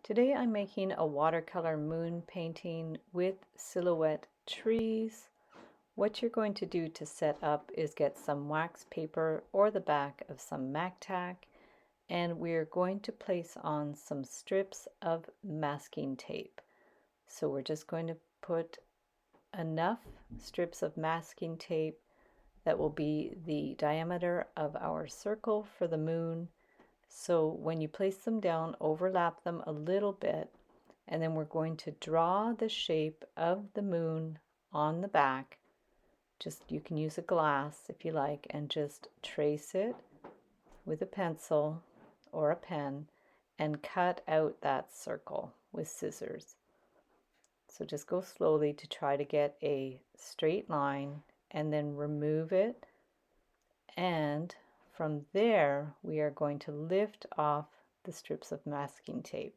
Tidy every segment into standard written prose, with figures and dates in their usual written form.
Today I'm making a watercolor moon painting with silhouette trees. What you're going to do to set up is get some wax paper or the back of some MAC tack, and we're going to place on some strips of masking tape. So we're just going to put enough strips of masking tape that will be the diameter of our circle for the moon. So when you place them down, overlap them a little bit, and then we're going to draw the shape of the moon on the back. You can use a glass if you like, and just trace it with a pencil or a pen and cut out that circle with scissors. So just go slowly to try to get a straight line and then remove it, and from there we are going to lift off the strips of masking tape,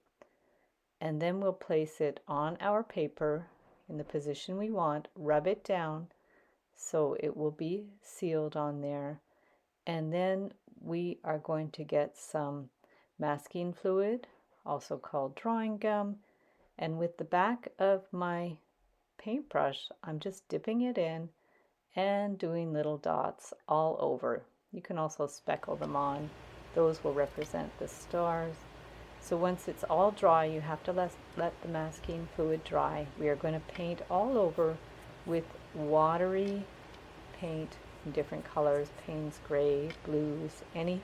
and then we'll place it on our paper in the position we want, rub it down so it will be sealed on there, and then we are going to get some masking fluid, also called drawing gum, and with the back of my paintbrush I'm just dipping it in and doing little dots all over. You can also speckle them on. Those will represent the stars. So once it's all dry, you have to let the masking fluid dry. We are going to paint all over with watery paint in different colors, Payne's gray, blues, any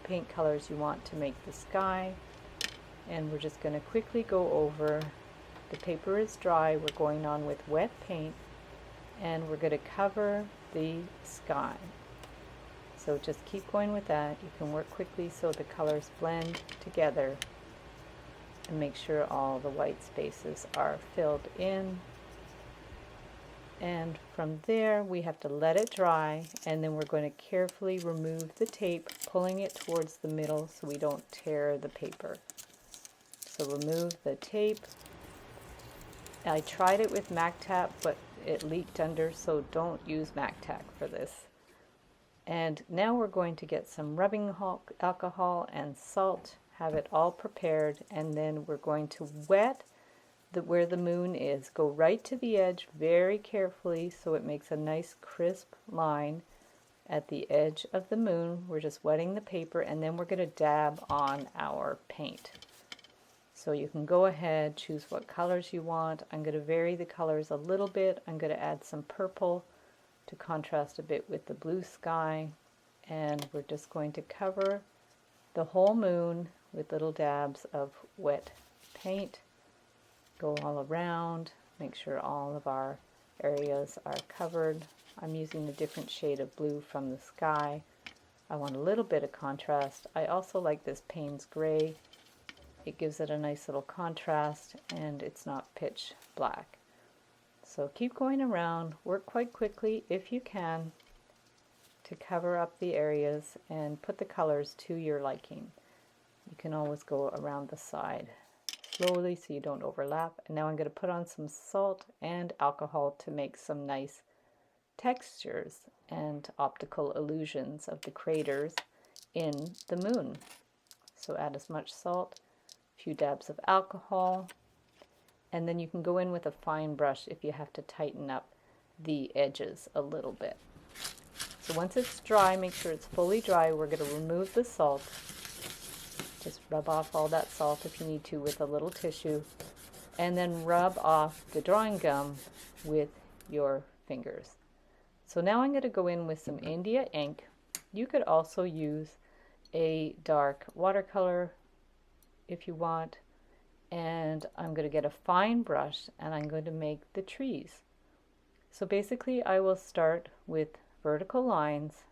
paint colors you want to make the sky. And we're just going to quickly go over. The paper is dry. We're going on with wet paint, and we're going to cover the sky. So just keep going with that. You can work quickly so the colors blend together, and make sure all the white spaces are filled in. And from there we have to let it dry, and then we're going to carefully remove the tape, pulling it towards the middle so we don't tear the paper. So remove the tape. I tried it with MAC tack, but it leaked under, so don't use MAC tack for this. And now we're going to get some rubbing alcohol and salt, have it all prepared, and then we're going to wet where the moon is. Go right to the edge very carefully so it makes a nice crisp line at the edge of the moon. We're just wetting the paper, and then we're going to dab on our paint. So you can go ahead, choose what colors you want. I'm going to vary the colors a little bit. I'm going to add some purple to contrast a bit with the blue sky, and we're just going to cover the whole moon with little dabs of wet paint. Go all around, make sure all of our areas are covered. I'm using a different shade of blue from the sky. I want a little bit of contrast. I also like this Payne's gray. It gives it a nice little contrast, and it's not pitch black. So keep going around, work quite quickly if you can to cover up the areas and put the colors to your liking. You can always go around the side slowly so you don't overlap. And now I'm going to put on some salt and alcohol to make some nice textures and optical illusions of the craters in the moon. So add as much salt, a few dabs of alcohol, and then you can go in with a fine brush if you have to tighten up the edges a little bit. So once it's dry, make sure it's fully dry. We're going to remove the salt. Just rub off all that salt if you need to with a little tissue, and then rub off the drawing gum with your fingers. So now I'm going to go in with some India ink. You could also use a dark watercolor if you want. And I'm going to get a fine brush, and I'm going to make the trees. So basically I will start with vertical lines,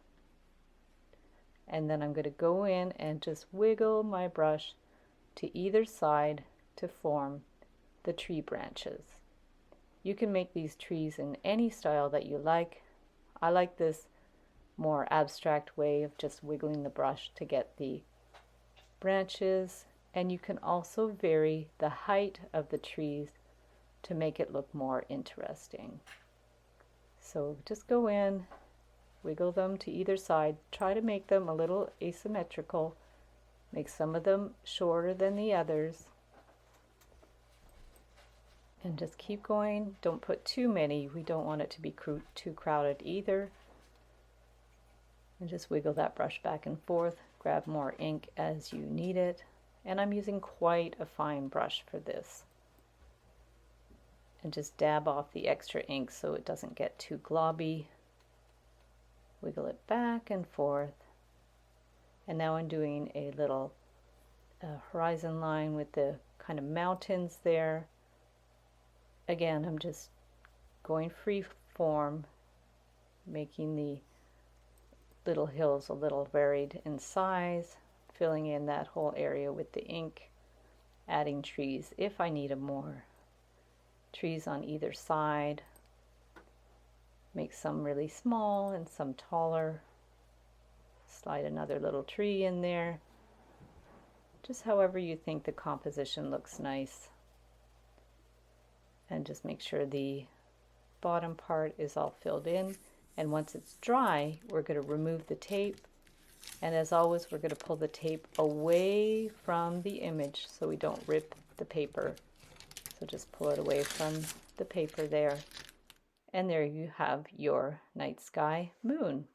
and then I'm going to go in and just wiggle my brush to either side to form the tree branches. You can make these trees in any style that you like. I like this more abstract way of just wiggling the brush to get the branches. And you can also vary the height of the trees to make it look more interesting. So just go in, wiggle them to either side, try to make them a little asymmetrical, make some of them shorter than the others, And just keep going. Don't put too many. We don't want it to be too crowded either. And just wiggle that brush back and forth. Grab more ink as you need it. And I'm using quite a fine brush for this. And just dab off the extra ink so it doesn't get too globby. Wiggle it back and forth. And now I'm doing a little horizon line with the kind of mountains there. Again, I'm just going free form, making the little hills a little varied in size, filling in that whole area with the ink, adding trees if I need more. Trees on either side. Make some really small and some taller. Slide another little tree in there. Just however you think the composition looks nice. And just make sure the bottom part is all filled in. And once it's dry, we're going to remove the tape. And as always, we're going to pull the tape away from the image so we don't rip the paper. So just pull it away from the paper there. And there you have your night sky moon.